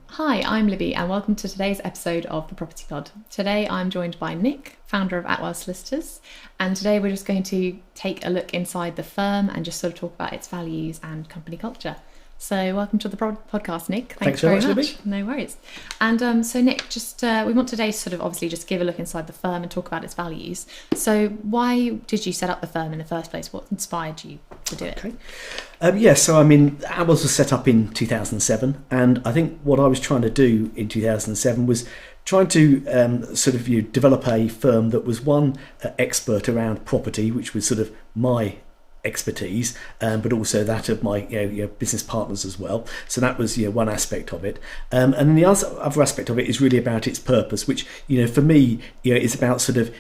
Hi, I'm Libby and welcome to today's episode of the Property Pod. Today I'm joined by Nick, founder of Attwells Solicitors, and today we're just going to take a look inside the firm and just sort of talk about its values and company culture. So welcome to the podcast, Nick. Thanks very much, Libby. No worries. And so Nick, just we want today to sort of obviously just give a look inside the firm and talk about its values. So why did you set up the firm in the first place? What inspired you to do it? Okay. Attwells was set up in 2007, and I think what I was trying to do in 2007 was trying to develop a firm that was one expert around property, which was sort of my expertise, but also that of my business partners as well. So that was one aspect of it, and then the other aspect of it is really about its purpose, which for me is about sort of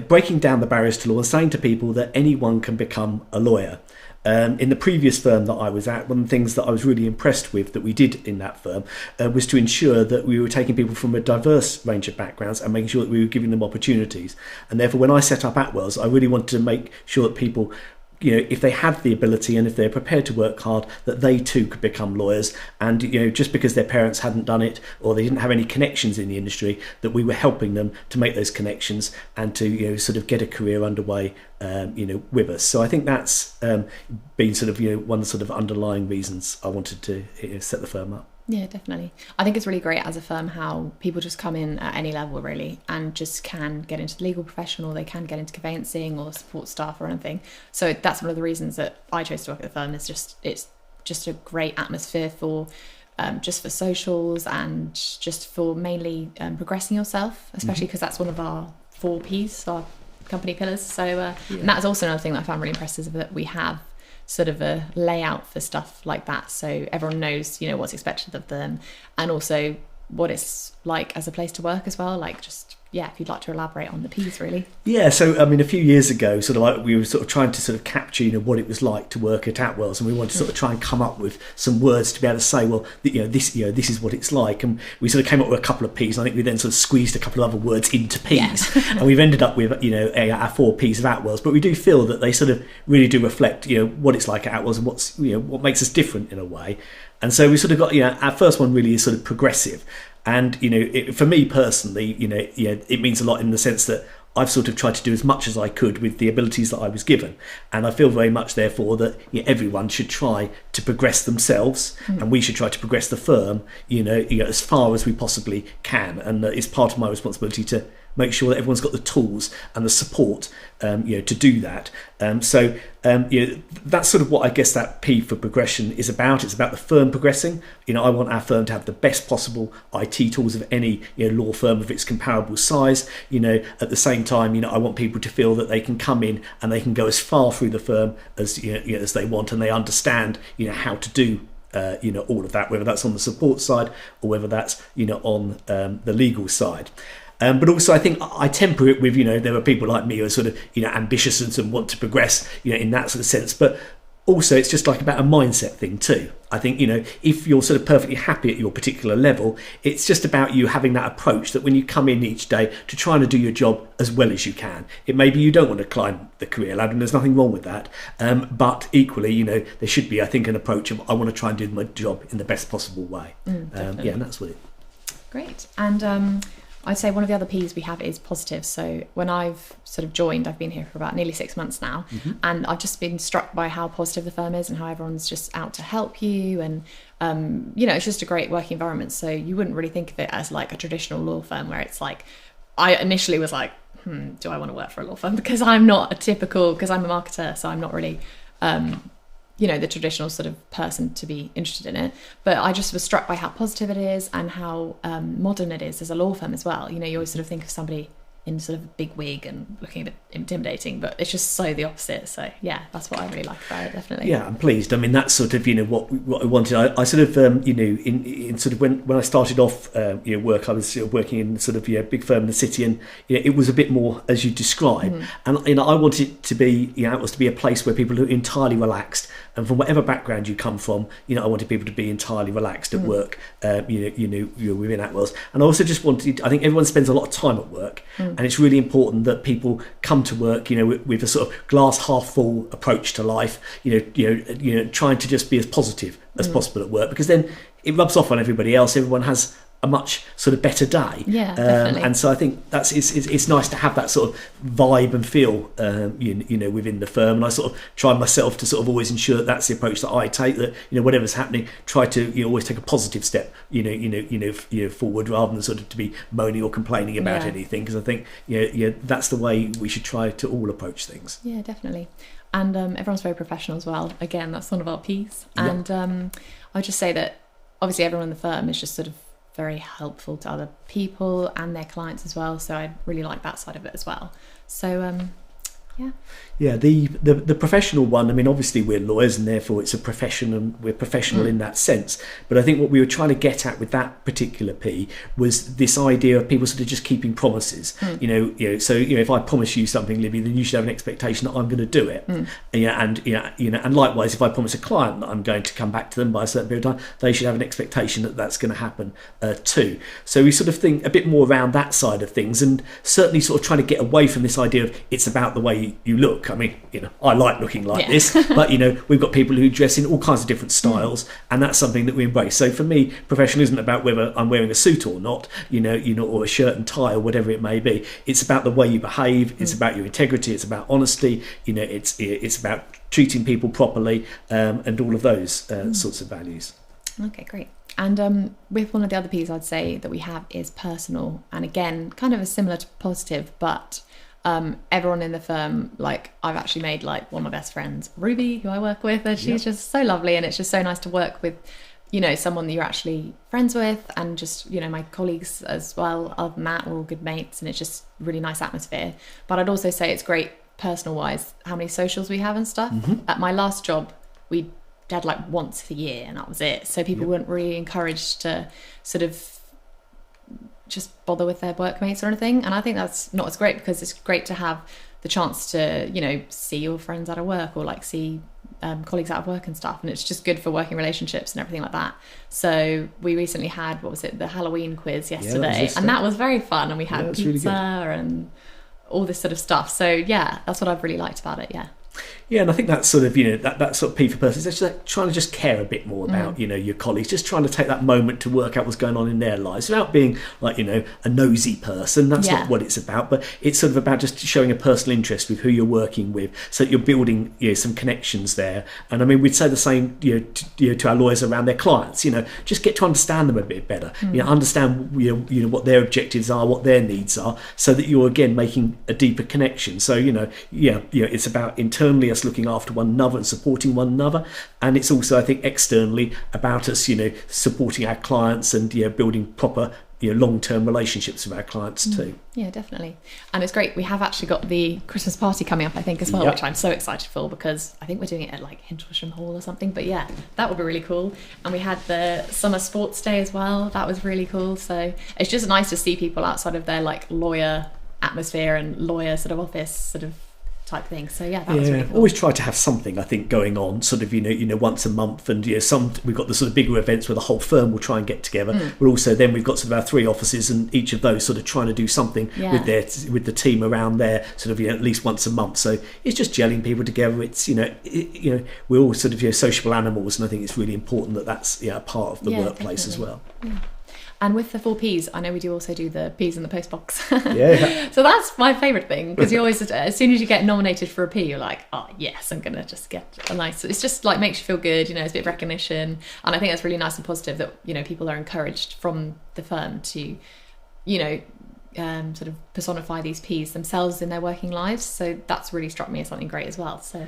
breaking down the barriers to law and saying to people that anyone can become a lawyer. In the previous firm that I was at, one of the things that I was really impressed with that we did in that firm was to ensure that we were taking people from a diverse range of backgrounds and making sure that we were giving them opportunities. And therefore, when I set up Attwells, I really wanted to make sure that people, if they had the ability and if they're prepared to work hard, that they too could become lawyers. And just because their parents hadn't done it or they didn't have any connections in the industry, that we were helping them to make those connections and to sort of get a career underway with us. So I think that's been sort of one of the sort of underlying reasons I wanted to set the firm up. Yeah, definitely. I think it's really great as a firm how people just come in at any level really and just can get into the legal profession, or they can get into conveyancing or support staff or anything. So that's one of the reasons that I chose to work at the firm. Is it's just a great atmosphere for just for socials and just for mainly progressing yourself, especially because that's one of our 4 Ps, our company pillars. So and that's also another thing that I found really impressive, is that we have sort of a layout for stuff like that, so everyone knows what's expected of them, and also what it's like as a place to work as well. Like, just if you'd like to elaborate on the P's really. So a few years ago, sort of like we were sort of trying to sort of capture what it was like to work at Attwells, and we wanted to sort of try and come up with some words to be able to say, well, this is what it's like, and we sort of came up with a couple of P's. And I think we then sort of squeezed a couple of other words into P's, and we've ended up with our 4 P's of Attwells. But we do feel that they sort of really do reflect what it's like at Attwells and what's what makes us different in a way. And so we sort of got our first one really is sort of progressive. And for me personally, it means a lot in the sense that I've sort of tried to do as much as I could with the abilities that I was given, and I feel very much therefore that everyone should try to progress themselves, and we should try to progress the firm, as far as we possibly can, and it's part of my responsibility to make sure that everyone's got the tools and the support, to do that. That's sort of what I guess that P for progression is about. It's about the firm progressing. I want our firm to have the best possible IT tools of any law firm of its comparable size. At the same time, I want people to feel that they can come in and they can go as far through the firm as as they want, and they understand how to do all of that, whether that's on the support side or whether that's on the legal side. But also, I think I temper it with, there are people like me who are sort of, ambitious and want to progress, in that sort of sense. But also, it's just like about a mindset thing too. I think, if you're sort of perfectly happy at your particular level, it's just about you having that approach that when you come in each day to trying to do your job as well as you can. It may be you don't want to climb the career ladder, and there's nothing wrong with that. But equally, there should be, I think, an approach of I want to try and do my job in the best possible way. And that's what it. Great. And I'd say one of the other P's we have is positive. So when I've sort of joined, I've been here for about nearly 6 months now, and I've just been struck by how positive the firm is and how everyone's just out to help you, and it's just a great working environment. So you wouldn't really think of it as like a traditional law firm where it's like, I initially was like, do I want to work for a law firm? Because I'm not because I'm a marketer, so I'm not really the traditional sort of person to be interested in it. But I just was struck by how positive it is and how modern it is as a law firm as well. You always sort of think of somebody in sort of a big wig and looking a bit intimidating, but it's just so the opposite. So that's what I really like about it, definitely. I'm pleased. I mean, that's sort of what I wanted. I sort of in sort of when I started off work, I was working in sort of big firm in the city, and it was a bit more as you describe, and I wanted it to be it was to be a place where people are entirely relaxed, and from whatever background you come from, I wanted people to be entirely relaxed at work, you're within Attwells. And I also just wanted, I think everyone spends a lot of time at work, and it's really important that people come to work, with a sort of glass half full approach to life, trying to just be as positive as possible at work, because then it rubs off on everybody else. Everyone has a much sort of better day. Yeah, definitely. And so I think it's nice to have that sort of vibe and feel, within the firm. And I sort of try myself to sort of always ensure that that's the approach that I take. That whatever's happening, try to always take a positive step, forward, rather than sort of to be moaning or complaining about anything. Because I think that's the way we should try to all approach things. Yeah, definitely. And everyone's very professional as well. Again, that's one of our P's. And I would just say that obviously everyone in the firm is just sort of very helpful to other people and their clients as well. So I really like that side of it as well. So the professional one, I mean, obviously we're lawyers and therefore it's a profession and we're professional in that sense. But I think what we were trying to get at with that particular P was this idea of people sort of just keeping promises. So if I promise you something, Libby, then you should have an expectation that I'm going to do it. And likewise, if I promise a client that I'm going to come back to them by a certain period of time, they should have an expectation that that's going to happen too. So we sort of think a bit more around that side of things, and certainly sort of trying to get away from this idea of it's about the way you look. I mean, I like looking like this, but we've got people who dress in all kinds of different styles, and that's something that we embrace. So for me, professional isn't about whether I'm wearing a suit or not, or a shirt and tie or whatever it may be. It's about the way you behave. It's about your integrity. It's about honesty. It's about treating people properly, and all of those sorts of values. Okay, great. And with one of the other P's I'd say that we have is personal, and again, kind of a similar to positive, but everyone in the firm, like I've actually made like one of my best friends, Ruby, who I work with, and she's just so lovely, and it's just so nice to work with someone that you're actually friends with, and just my colleagues as well. Other than that, we're all good mates, and it's just really nice atmosphere. But I'd also say it's great personal wise how many socials we have and stuff. At my last job we had like once a year and that was it, so people weren't really encouraged to sort of just bother with their workmates or anything, and I think that's not as great, because it's great to have the chance to see your friends out of work, or like see colleagues out of work and stuff, and it's just good for working relationships and everything like that. So we recently had the Halloween quiz yesterday, and that was very fun, and we had pizza really and all this sort of stuff. So that's what I've really liked about it. And I think that's sort of that sort of P for person is actually like trying to just care a bit more about your colleagues, just trying to take that moment to work out what's going on in their lives without being like a nosy person. That's not what it's about, but it's sort of about just showing a personal interest with who you're working with, so that you're building some connections there. And I mean, we'd say the same to our lawyers around their clients. Just get to understand them a bit better. Understand what their objectives are, what their needs are, so that you're again making a deeper connection. So it's about internally us looking after one another and supporting one another, and it's also, I think, externally about us supporting our clients and building proper long-term relationships with our clients too. Yeah, definitely. And it's great, we have actually got the Christmas party coming up, I think, as well, which I'm so excited for, because I think we're doing it at like Hintlesham Hall or something, but that would be really cool. And we had the summer sports day as well, that was really cool. So it's just nice to see people outside of their like lawyer atmosphere and lawyer sort of office sort of type thing. So that was really cool. Always try to have something, I think, going on sort of once a month, and we've got the sort of bigger events where the whole firm will try and get together, but also then we've got sort of our 3 offices, and each of those sort of trying to do something with the team around there sort of at least once a month. So it's just gelling people together. It's we're all sort of sociable animals, and I think it's really important that that's a part of the workplace as well. And with the 4 Ps, I know we do also do the Ps in the post box. So that's my favourite thing, because you always, as soon as you get nominated for a P, you're like, oh yes, I'm going to just get a nice, it's just like makes you feel good, it's a bit of recognition. And I think that's really nice and positive that, people are encouraged from the firm to, sort of personify these Ps themselves in their working lives. So that's really struck me as something great as well. So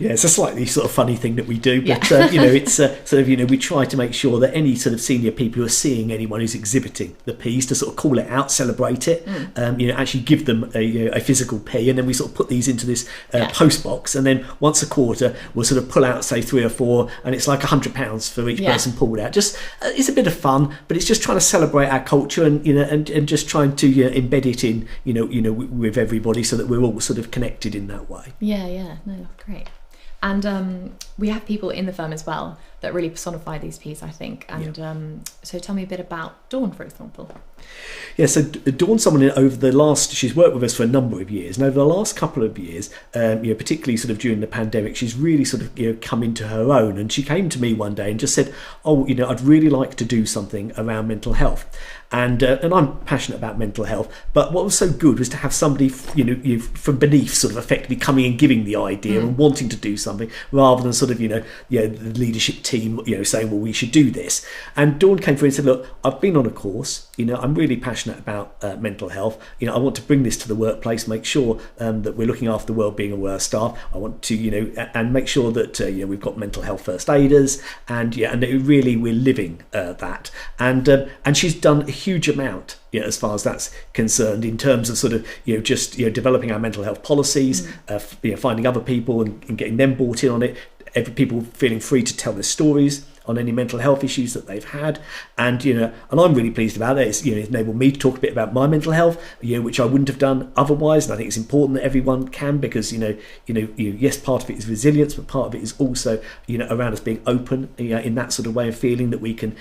it's a slightly sort of funny thing that we do, but it's sort of we try to make sure that any sort of senior people who are seeing anyone who's exhibiting the Ps to sort of call it out, celebrate it, actually give them a physical P, and then we sort of put these into this post box, and then once a quarter we'll sort of pull out say 3 or 4, and it's like £100 for each person pulled out. Just it's a bit of fun, but it's just trying to celebrate our culture, and and just trying to embed it in with everybody, so that we're all sort of connected in that way. No, great. And we have people in the firm as well that really personify these Ps, I think. And so tell me a bit about Dawn, for example. Yeah, so Dawn's someone she's worked with us for a number of years, and over the last couple of years, particularly sort of during the pandemic, she's really sort of come into her own. And she came to me one day and just said, I'd really like to do something around mental health. And I'm passionate about mental health, but what was so good was to have somebody, from beneath, sort of effectively coming and giving the idea and wanting to do something, rather than sort of, the leadership team, saying, well, we should do this. And Dawn came through and said, look, I've been on a course, I'm really passionate about mental health. I want to bring this to the workplace, make sure that we're looking after the well-being of our staff. I want to, and make sure that we've got mental health first aiders, and really we're living that. And she's done a huge amount, as far as that's concerned, in terms of sort of developing our mental health policies, finding other people and getting them bought in on it. People feeling free to tell their stories on any mental health issues that they've had, and and I'm really pleased about it. It's enabled me to talk a bit about my mental health, which I wouldn't have done otherwise. And I think it's important that everyone can, because yes, part of it is resilience, but part of it is also around us being open, in that sort of way of feeling that we can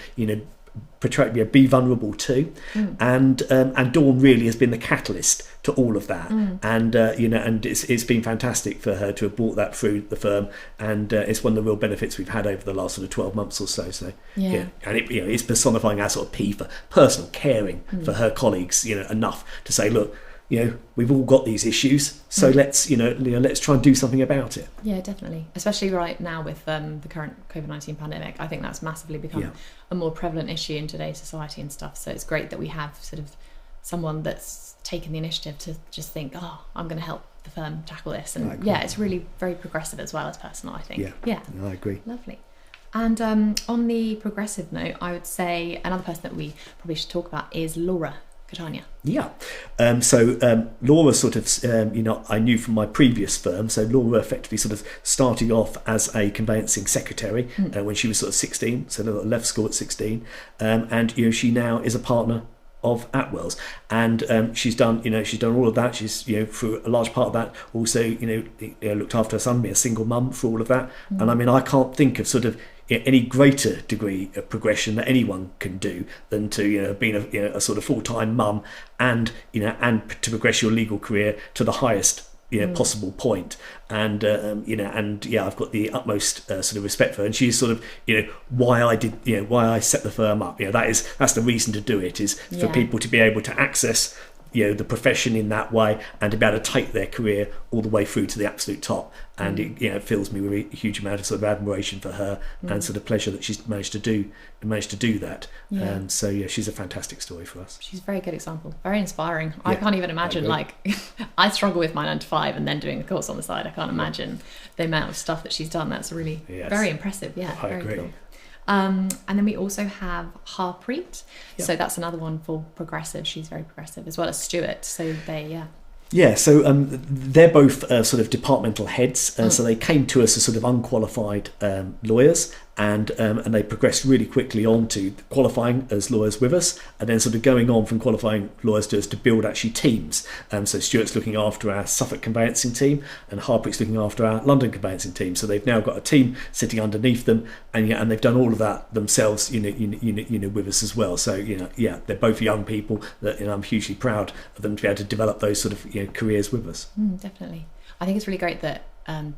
portray, be vulnerable too. And Dawn really has been the catalyst to all of that. And and it's been fantastic for her to have brought that through the firm, and it's one of the real benefits we've had over the last sort of 12 months or so. And it's personifying our sort of P for personal caring for her colleagues, enough to say, look, we've all got these issues, so let's try and do something about it. Yeah, definitely. Especially right now with the current COVID-19 pandemic, I think that's massively become a more prevalent issue in today's society and stuff. So it's great that we have sort of someone that's taken the initiative to just think, I'm going to help the firm tackle this. And it's really very progressive as well as personal, I think. Yeah, no, I agree. Lovely. And on the progressive note, I would say another person that we probably should talk about is Laura Catania. Yeah. Laura sort of, I knew from my previous firm, so Laura effectively sort of started off as a conveyancing secretary when she was sort of 16, so left school at 16, and she now is a partner of Attwells, and she's done all of that. She's for a large part of that also looked after her son, being a single mum for all of that. And I mean, I can't think of sort of any greater degree of progression that anyone can do than to being a sort of full-time mum and to progress your legal career to the highest possible point. And I've got the utmost sort of respect for her, and she's sort of why I set the firm up. That's the reason to do it, is for people to be able to access the profession in that way, and to be able to take their career all the way through to the absolute top. And it fills me with a huge amount of sort of admiration for her and sort of pleasure that she's managed to do that. She's a fantastic story for us. She's a very good example, very inspiring. I can't even imagine, I struggle with my 9 to 5 and then doing a course on the side. I can't imagine the amount of stuff that she's done. That's really very impressive. I agree. Cool. And then we also have Harpreet. So that's another one for progressive. She's very progressive, as well as Stuart. So they're both sort of departmental heads. So they came to us as sort of unqualified lawyers, and they progressed really quickly on to qualifying as lawyers with us, and then sort of going on from qualifying lawyers to us to build actually teams. So Stuart's looking after our Suffolk conveyancing team, and Harpreet's looking after our London conveyancing team. So they've now got a team sitting underneath them, and they've done all of that themselves, with us as well. So they're both young people that I'm hugely proud of them to be able to develop those sort of careers with us. Definitely. I think it's really great that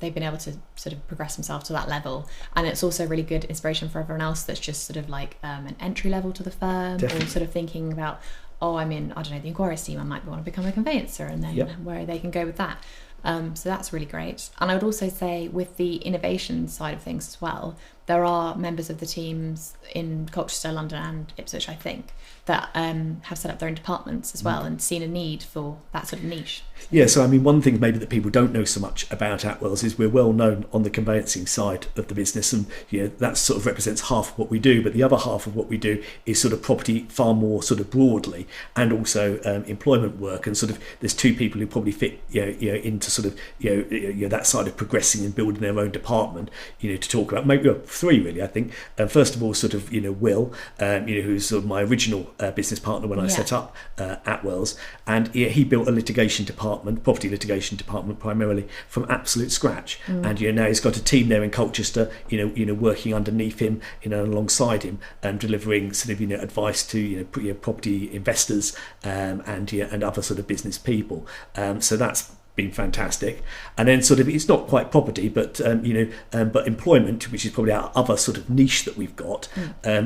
they've been able to sort of progress themselves to that level, and it's also really good inspiration for everyone else that's just sort of like an entry level to the firm. Definitely. Or sort of thinking about, I'm in, the inquiries team, I might want to become a conveyancer, and then where they can go with that. So that's really great. And I would also say with the innovation side of things as well, there are members of the teams in Colchester, London and Ipswich, I think, that have set up their own departments as well and seen a need for that sort of niche. Yeah, so I mean, one thing maybe that people don't know so much about Attwells is we're well known on the conveyancing side of the business, and that sort of represents half of what we do, but the other half of what we do is sort of property far more sort of broadly, and also employment work. And sort of there's two people who probably fit into sort of that side of progressing and building their own department, to talk about. Maybe three really, I think. First of all, sort of, Will, who's sort of my original business partner when I set up Attwells, and he built a property litigation department primarily from absolute scratch. And now he's got a team there in Colchester, working underneath him, alongside him, delivering sort of advice to property investors and other sort of business people. So that's been fantastic. And then sort of, it's not quite property, but but employment, which is probably our other sort of niche that we've got.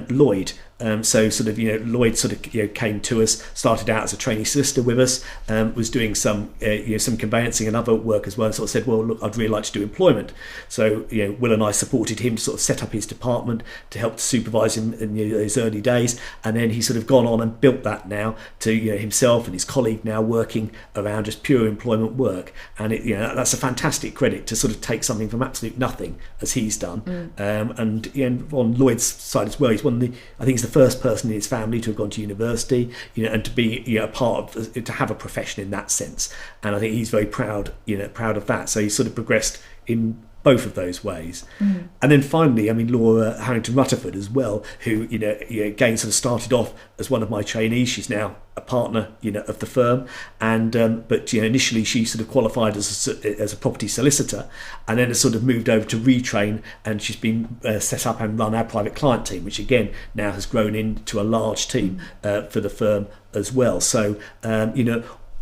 Lloyd. So sort of, Lloyd sort of came to us, started out as a trainee solicitor with us, was doing some conveyancing and other work as well, and sort of said, well, look, I'd really like to do employment. So Will and I supported him to sort of set up his department to help to supervise him in those early days, and then he's sort of gone on and built that now to himself and his colleague now working around just pure employment work. And that's a fantastic credit to sort of take something from absolute nothing as he's done. And on Lloyd's side as well, he's I think he's the first person in his family to have gone to university, and to be a part of, to have a profession in that sense. And I think he's very proud of that. So he's sort of progressed in both of those ways. And then finally, I mean, Laura Harrington Rutherford as well, who again sort of started off as one of my trainees. She's now a partner of the firm, and but initially she sort of qualified as a property solicitor, and then has sort of moved over to retrain, and she's been set up and run our private client team, which again now has grown into a large team for the firm as well. So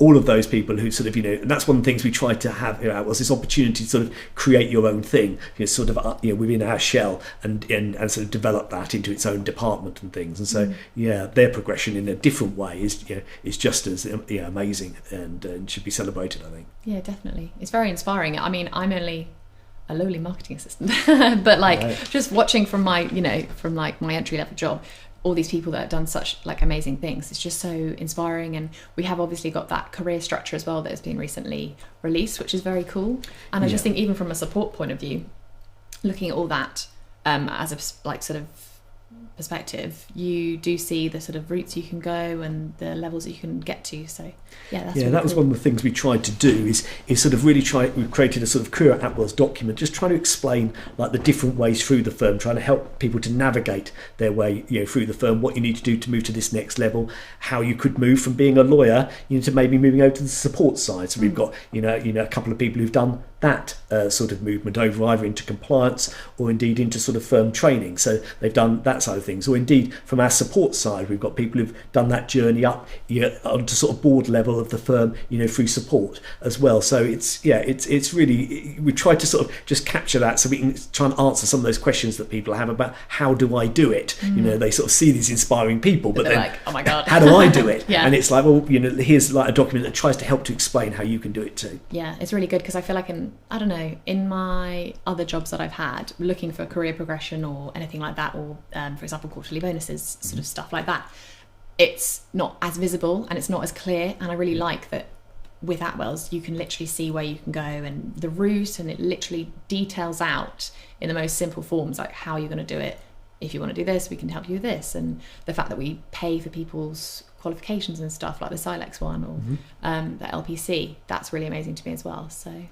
all of those people who sort of, and that's one of the things we tried to have was this opportunity to sort of create your own thing, sort of, within our shell and sort of develop that into its own department and things. And so, their progression in a different way is just as amazing and should be celebrated, I think. Yeah, definitely. It's very inspiring. I mean, I'm only a lowly marketing assistant, but just watching from my, from my entry level job, all these people that have done such amazing things, it's just so inspiring. And we have obviously got that career structure as well that has been recently released, which is very cool. And I just think even from a support point of view, looking at all that as a sort of perspective, you do see the sort of routes you can go and the levels that you can get to. So that's really that was cool. one of the things we tried to do is sort of really we created a sort of career at Attwells document, just trying to explain the different ways through the firm, trying to help people to navigate their way through the firm, what you need to do to move to this next level, how you could move from being a lawyer to maybe moving over to the support side. So we've got a couple of people who've done that sort of movement over either into compliance or indeed into sort of firm training. So they've done that side of things. Or indeed from our support side, we've got people who've done that journey up onto sort of board level of the firm, through support as well. So it's really, we try to sort of just capture that so we can try and answer some of those questions that people have about how do I do it? They sort of see these inspiring people, but then like, oh my God, how do I do it? And it's like, well, here's a document that tries to help to explain how you can do it too. Yeah, it's really good because I feel like in my other jobs that I've had, looking for career progression or anything like that, or for example quarterly bonuses, sort of stuff like that, it's not as visible and it's not as clear. And I really like that with Attwells you can literally see where you can go and the route, and it literally details out in the most simple forms like how you're going to do it. If you want to do this, we can help you with this. And the fact that we pay for people's qualifications and stuff like the Silex one or the LPC, that's really amazing to me as well. So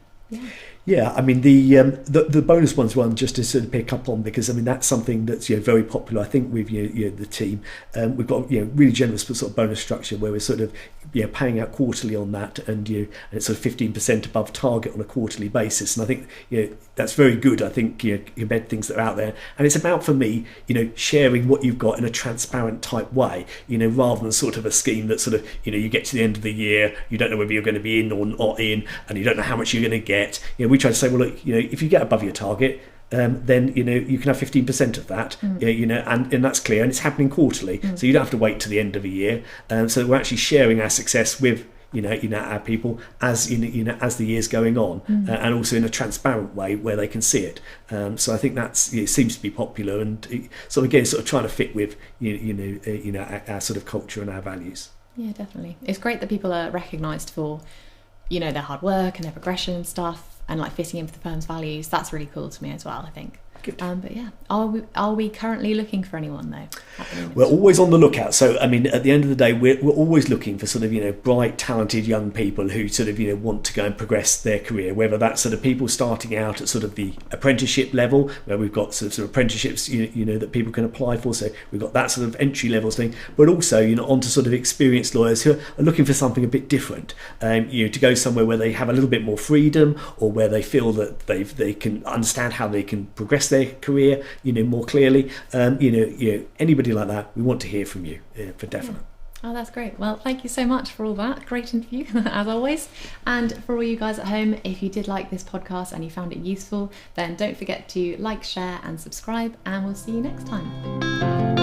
yeah, I mean the bonus ones one, just to sort of pick up on, because I mean that's something that's very popular I think with the team. We've got really generous sort of bonus structure where we're sort of paying out quarterly on that, and it's sort of 15% above target on a quarterly basis, and I think that's very good. I think compared to things that are out there, and it's about, for me, sharing what you've got in a transparent type way, rather than sort of a scheme that sort of you get to the end of the year, you don't know whether you're going to be in or not in, and you don't know how much you're going to get. We try to say, well, look, if you get above your target, then you can have 15% of that, and that's clear, and it's happening quarterly, so you don't have to wait to the end of a year. So we're actually sharing our success with our people as as the year's going on, and also in a transparent way where they can see it. So I think that's it seems to be popular, and so again, sort of trying to fit with our sort of culture and our values. Yeah, definitely. It's great that people are recognised for their hard work and their progression and stuff, and fitting in for the firm's values. That's really cool to me as well, I think. Good. But yeah, are we currently looking for anyone though? At the moment? We're always on the lookout. So, I mean, at the end of the day, we're always looking for sort of, bright, talented young people who sort of, want to go and progress their career, whether that's sort of people starting out at sort of the apprenticeship level, where we've got sort of apprenticeships, that people can apply for. So we've got that sort of entry level thing, but also, onto sort of experienced lawyers who are looking for something a bit different, to go somewhere where they have a little bit more freedom, or where they feel that they can understand how they can progress their career, more clearly. Anybody like that, we want to hear from you, for definite. Oh, that's great. Well, thank you so much for all that. Great interview, as always. And for all you guys at home, if you did like this podcast and you found it useful, then don't forget to like, share and subscribe, and we'll see you next time.